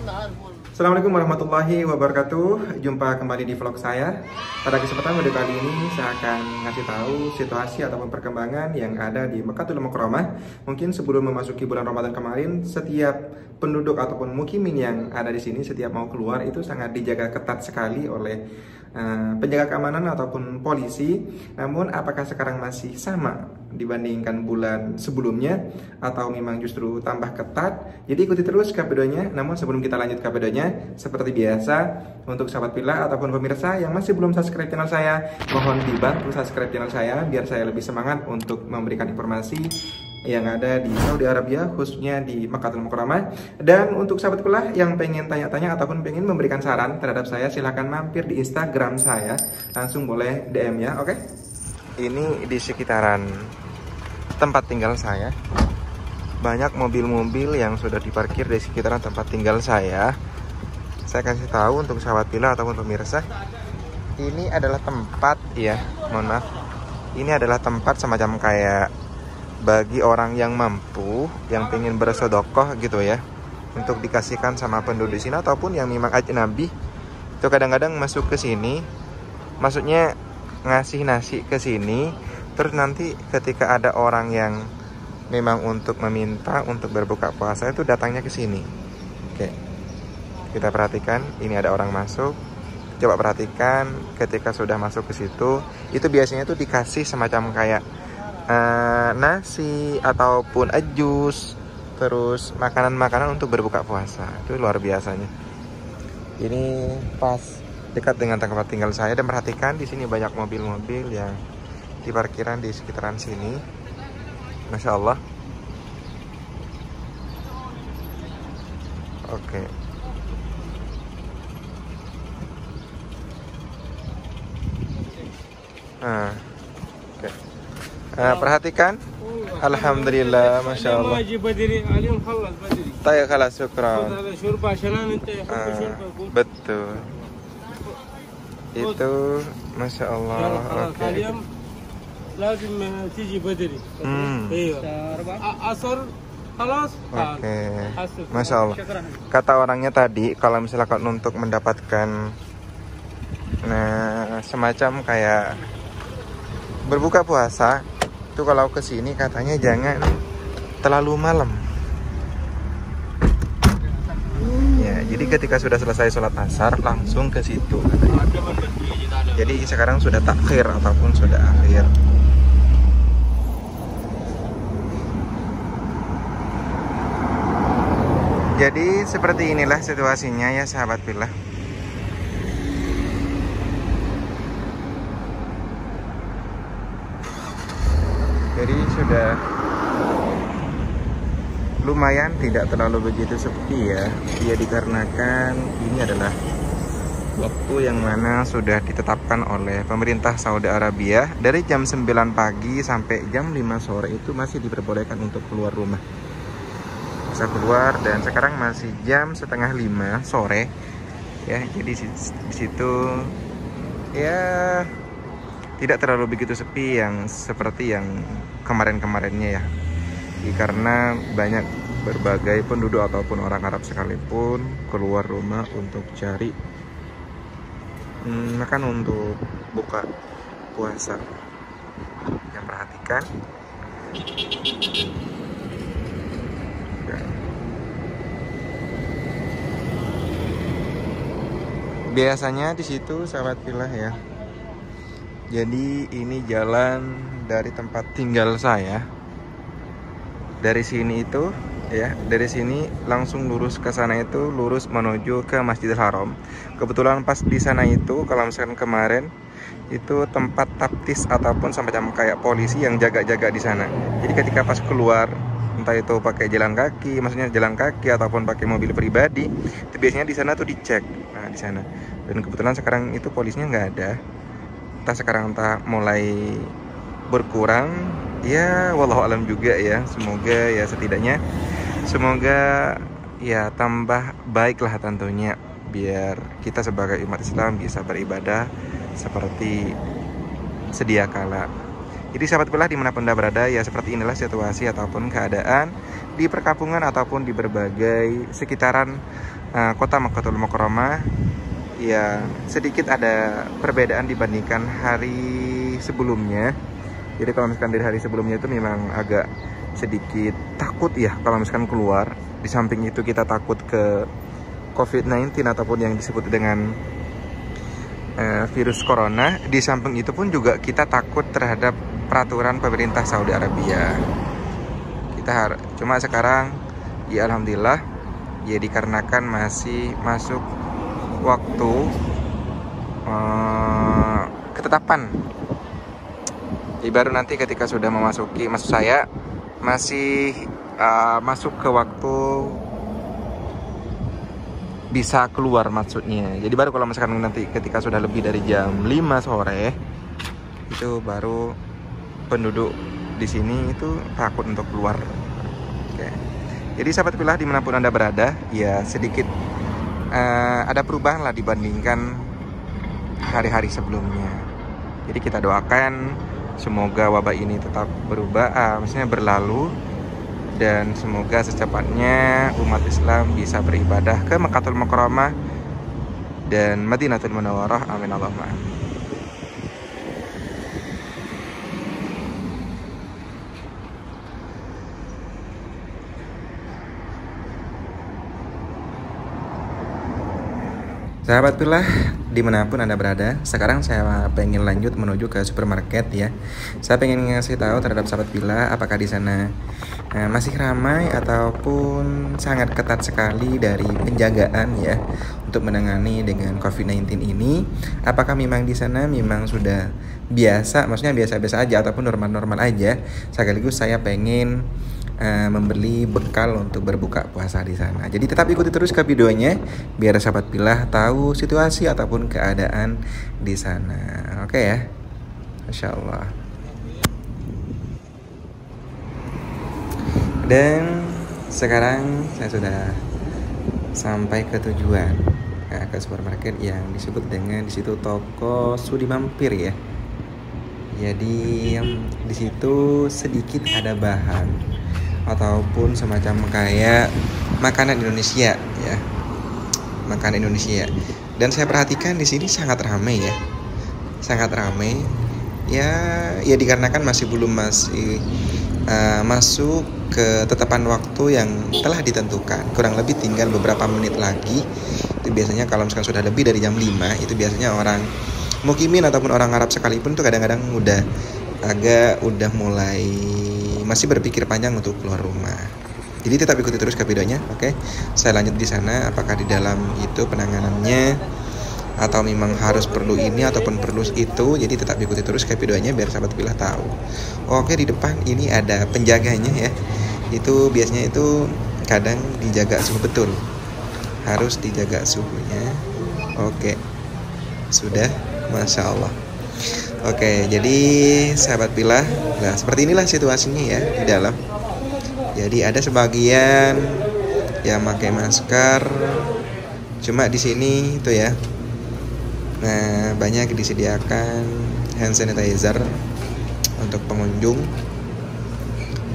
Assalamualaikum warahmatullahi wabarakatuh. Jumpa kembali di vlog saya. Pada kesempatan video kali ini saya akan ngasih tahu situasi ataupun perkembangan yang ada di Mekkatul Mukarramah. Mungkin sebelum memasuki bulan Ramadan kemarin, setiap penduduk ataupun mukimin yang ada di sini setiap mau keluar itu sangat dijaga ketat sekali oleh penjaga keamanan ataupun polisi. Namun apakah sekarang masih sama dibandingkan bulan sebelumnya atau memang justru tambah ketat? Jadi ikuti terus ke videonya. Namun sebelum kita lanjut ke videonya, seperti biasa untuk sahabat pillah ataupun pemirsa yang masih belum subscribe channel saya, mohon dibantu subscribe channel saya biar saya lebih semangat untuk memberikan informasi yang ada di Saudi Arabia, khususnya di Mekkatul Mukarramah. Dan untuk sahabat pillah yang pengen tanya-tanya ataupun pengen memberikan saran terhadap saya, silahkan mampir di Instagram saya, langsung boleh DM ya, oke? Ini di sekitaran tempat tinggal saya, banyak mobil-mobil yang sudah diparkir di sekitaran tempat tinggal saya. Saya kasih tahu untuk sahabat pillah ataupun pemirsa, ini adalah tempat ya, mohon maaf, ini adalah tempat semacam kayak bagi orang yang mampu, yang pengen bersedekah gitu ya, untuk dikasihkan sama penduduk sini ataupun yang memang ajnabi itu kadang-kadang masuk ke sini, maksudnya ngasih nasi ke sini, terus nanti ketika ada orang yang memang untuk meminta untuk berbuka puasa itu datangnya ke sini. Oke, kita perhatikan, ini ada orang masuk. Coba perhatikan ketika sudah masuk ke situ, itu biasanya tuh dikasih semacam kayak nasi ataupun jus, terus makanan-makanan untuk berbuka puasa. Itu luar biasanya. Ini pas dekat dengan tempat tinggal saya, dan perhatikan di sini banyak mobil-mobil yang di parkiran di sekitaran sini. Masya Allah. Oke. Oke. Perhatikan. Alhamdulillah, Masya Allah. Tayyib, khalas, syukran. Betul. Itu Masya Allah. Oke. لازم تيجي بدري. ايوه عصر خلاص. Oke. Masya Allah. Kata orangnya tadi, kalau misalkan untuk mendapatkan semacam kayak berbuka puasa itu, kalau ke sini katanya jangan terlalu malam. Ya, jadi ketika sudah selesai sholat asar langsung ke situ katanya. Jadi sekarang sudah takhir ataupun sudah akhir. Jadi seperti inilah situasinya ya sahabat pillah. Jadi sudah lumayan tidak terlalu begitu sepi ya. Ya dikarenakan ini adalah waktu yang mana sudah ditetapkan oleh pemerintah Saudi Arabia. Dari jam 9 pagi sampai jam 5 sore itu masih diperbolehkan untuk keluar rumah. Bisa keluar, dan sekarang masih jam setengah 5 sore ya, jadi di situ ya tidak terlalu begitu sepi yang seperti yang kemarin-kemarinnya ya, karena banyak berbagai penduduk ataupun orang Arab sekalipun keluar rumah untuk cari makan untuk buka puasa. Yang perhatikan biasanya di situ sahabat pillah ya. Jadi ini jalan dari tempat tinggal saya. Dari sini itu ya, dari sini langsung lurus ke sana, itu lurus menuju ke Masjidil Haram. Kebetulan pas di sana itu, kalau misalkan kemarin itu tempat taptis ataupun semacam kayak polisi yang jaga-jaga di sana. Jadi ketika pas keluar, entah itu pakai jalan kaki, maksudnya jalan kaki ataupun pakai mobil pribadi, itu biasanya di sana tuh dicek. Nah, di sana. Dan kebetulan sekarang itu polisinya nggak ada. Entah sekarang mulai berkurang. Ya, wallahu alam juga ya. Semoga ya setidaknya ya tambah baiklah tentunya, biar kita sebagai umat Islam bisa beribadah seperti sedia kala. Jadi sahabat pillah dimanapun Anda berada, ya seperti inilah situasi ataupun keadaan di perkampungan ataupun di berbagai sekitaran kota Makkatul Mukarramah ya sedikit ada perbedaan dibandingkan hari sebelumnya. Jadi kalau misalkan dari hari sebelumnya itu memang agak sedikit takut ya kalau misalkan keluar. Di samping itu kita takut ke COVID-19 ataupun yang disebut dengan virus corona. Di samping itu pun juga kita takut terhadap peraturan pemerintah Saudi Arabia. Cuma sekarang ya alhamdulillah ya dikarenakan masih masuk waktu ketetapan. Jadi baru nanti ketika sudah memasuki, maksud saya masih masuk ke waktu bisa keluar maksudnya. Jadi baru kalau misalkan nanti ketika sudah lebih dari jam 5 sore itu baru penduduk di sini itu takut untuk keluar. Oke. Jadi sahabat Pillah dimanapun Anda berada ya sedikit ada perubahan lah dibandingkan hari-hari sebelumnya. Jadi kita doakan semoga wabah ini tetap maksudnya berlalu, dan semoga secepatnya umat Islam bisa beribadah ke Makkatul Mukarramah dan Madinatul Munawwarah. Amin Allahumma amin. Sahabat Pillah dimanapun Anda berada, sekarang saya pengen lanjut menuju ke supermarket ya. Saya pengen ngasih tahu terhadap sahabat Pillah apakah di sana masih ramai ataupun sangat ketat sekali dari penjagaan ya untuk menangani dengan COVID-19 ini. Apakah memang di sana memang sudah biasa, maksudnya biasa-biasa aja ataupun normal-normal aja. Sekaligus saya pengen membeli bekal untuk berbuka puasa di sana. Jadi tetap ikuti terus ke videonya biar sahabat Pillah tahu situasi ataupun keadaan di sana. Oke ya, Masya Allah. Dan sekarang saya sudah sampai ke tujuan, ke supermarket yang disebut dengan di situ toko Sudi Mampir ya. Jadi di situ sedikit ada bahan ataupun semacam kayak makanan Indonesia ya, makanan Indonesia. Dan saya perhatikan di sini sangat ramai ya, sangat ramai ya dikarenakan masih masuk ke tetapan waktu yang telah ditentukan. Kurang lebih tinggal beberapa menit lagi. Itu biasanya kalau misalkan sudah lebih dari jam 5 itu biasanya orang mukimin ataupun orang Arab sekalipun tuh kadang-kadang udah mulai masih berpikir panjang untuk keluar rumah. Jadi tetap ikuti terus ke videonya, oke? Saya lanjut di sana. Apakah di dalam itu penanganannya atau memang harus perlu ini ataupun perlu itu? Jadi tetap ikuti terus ke videonya biar sahabat Pillah tahu. Oke, di depan ini ada penjaganya ya. Itu biasanya itu kadang dijaga suhu betul. Harus dijaga suhunya. Oke. Sudah, Masya Allah. Oke, jadi sahabat Pillah, nah seperti inilah situasinya ya di dalam. Jadi ada sebagian yang pakai masker, cuma di sini itu ya. Nah, banyak disediakan hand sanitizer untuk pengunjung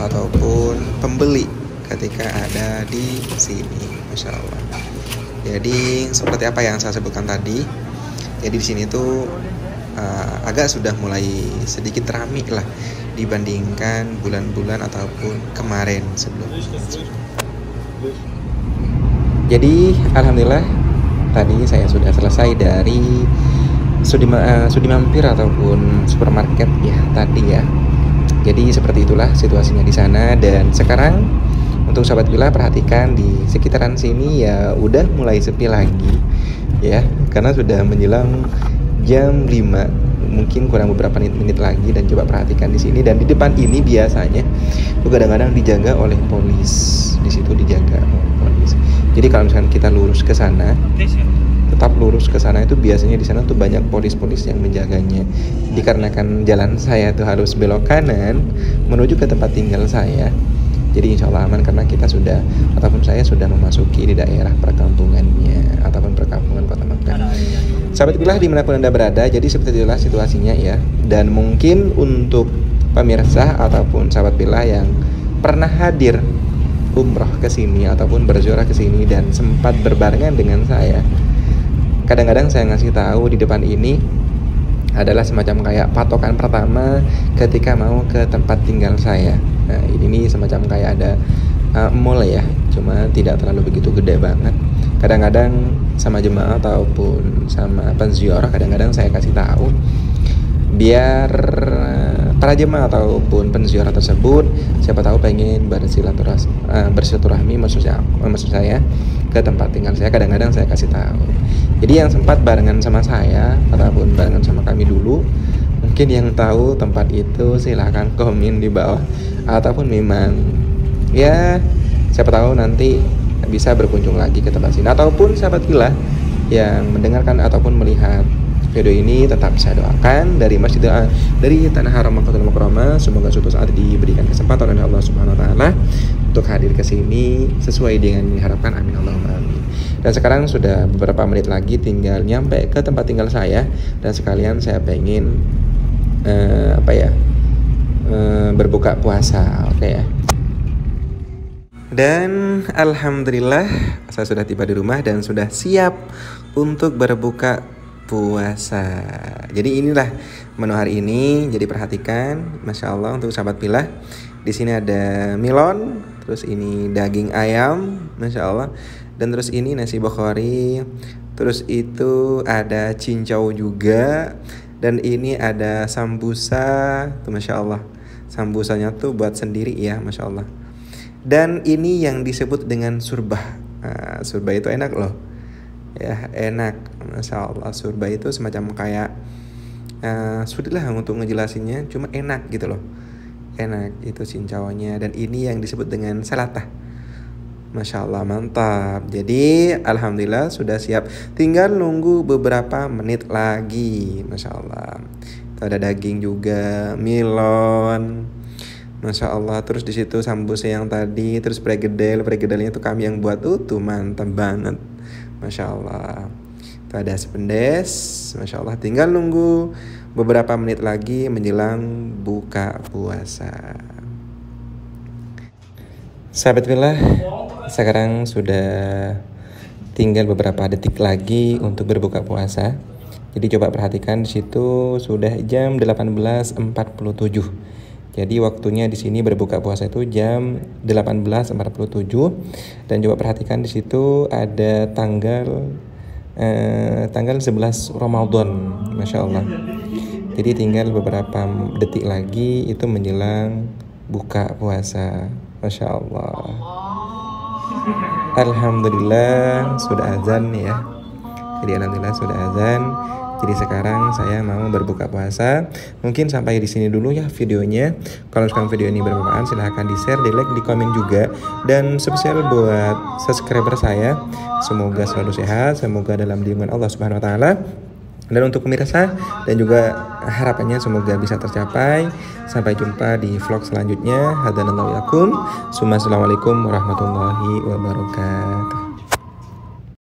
ataupun pembeli ketika ada di sini, Masya Allah. Jadi seperti apa yang saya sebutkan tadi. Jadi di sini tuh agak sudah mulai sedikit ramai lah dibandingkan bulan-bulan ataupun kemarin sebelumnya. Jadi alhamdulillah tadi saya sudah selesai dari Sudi Mampir ataupun supermarket ya tadi ya. Jadi seperti itulah situasinya di sana. Dan sekarang untuk sahabat Pillah perhatikan di sekitaran sini ya udah mulai sepi lagi ya, karena sudah menjelang jam 5, mungkin kurang beberapa menit lagi. Dan coba perhatikan di sini, dan di depan ini biasanya itu kadang-kadang dijaga oleh polis. Di situ dijaga oleh polis. Jadi kalau misalkan kita lurus ke sana, tetap lurus ke sana, itu biasanya di sana tuh banyak polis-polis yang menjaganya. Dikarenakan jalan saya tuh harus belok kanan menuju ke tempat tinggal saya. Jadi insya Allah aman karena kita sudah ataupun saya sudah memasuki di daerah perkampungannya ataupun perkampungan Kota Makkah. Sahabat Pillah dimanapun Anda berada, jadi seperti itulah situasinya ya. Dan mungkin untuk pemirsa ataupun sahabat Pillah yang pernah hadir umroh ke sini ataupun berziarah ke sini dan sempat berbarengan dengan saya, kadang-kadang saya ngasih tahu di depan ini adalah semacam kayak patokan pertama ketika mau ke tempat tinggal saya. Nah, ini semacam kayak ada mall ya, cuma tidak terlalu begitu gede banget. Kadang-kadang sama jemaah ataupun sama penziarah, kadang-kadang saya kasih tahu biar para jemaah ataupun penziarah tersebut siapa tahu pengen bersilaturahmi maksud saya ke tempat tinggal saya. Kadang-kadang saya kasih tahu. Jadi yang sempat barengan sama saya ataupun barengan sama kami dulu, mungkin yang tahu tempat itu silahkan komen di bawah, ataupun memang ya siapa tahu nanti bisa berkunjung lagi ke tempat sini, ataupun sahabat Qiblah yang mendengarkan ataupun melihat video ini tetap saya doakan dari dari Tanah Haram Makkatul Mukarramah, semoga suatu saat diberikan kesempatan oleh Allah Subhanahu wa taala untuk hadir ke sini sesuai dengan yang diharapkan. Amin Allahumma amin. Dan sekarang sudah beberapa menit lagi tinggal nyampe ke tempat tinggal saya, dan sekalian saya pengen berbuka puasa. Oke ya. Dan alhamdulillah saya sudah tiba di rumah dan sudah siap untuk berbuka puasa. Jadi inilah menu hari ini. Jadi perhatikan, masya Allah untuk sahabat Qiblah. Di sini ada milon, terus ini daging ayam, masya Allah. Dan terus ini nasi Bukhari. Terus itu ada cincau juga. Dan ini ada sambusa, tuh masya Allah. Sambusanya tuh buat sendiri ya, masya Allah. Dan ini yang disebut dengan surbah. Surbah itu enak loh. Ya enak, masya Allah. Surba itu semacam kayak sulit lah untuk ngejelasinnya, cuma enak gitu loh, enak itu cincaunya. Dan ini yang disebut dengan salatah, masya Allah, mantap. Jadi alhamdulillah sudah siap, tinggal nunggu beberapa menit lagi, masya Allah. Itu ada daging juga, milon, masya Allah. Terus di situ sambusa yang tadi, terus pregedelnya itu kami yang buat, tuh mantap banget, masya Allah. Itu ada sependes, masya Allah. Tinggal nunggu beberapa menit lagi menjelang buka puasa. Sahabat Qiblah, sekarang sudah tinggal beberapa detik lagi untuk berbuka puasa. Jadi coba perhatikan di situ sudah jam 18.47. Jadi waktunya di sini berbuka puasa itu jam 18.47, dan coba perhatikan di situ ada tanggal 11 Ramadan, masya Allah. Jadi tinggal beberapa detik lagi itu menjelang buka puasa, masya Allah. Alhamdulillah sudah azan ya. Jadi alhamdulillah sudah azan. Jadi sekarang saya mau berbuka puasa. Mungkin sampai di sini dulu ya videonya. Kalau sekarang video ini bermanfaat, silahkan di-share, di-like, di komen juga. Dan spesial buat subscriber saya, semoga selalu sehat, semoga dalam lindungan Allah Subhanahu wa taala. Dan untuk pemirsa dan juga harapannya semoga bisa tercapai. Sampai jumpa di vlog selanjutnya. Hadanallahu yakum. Assalamualaikum warahmatullahi wabarakatuh.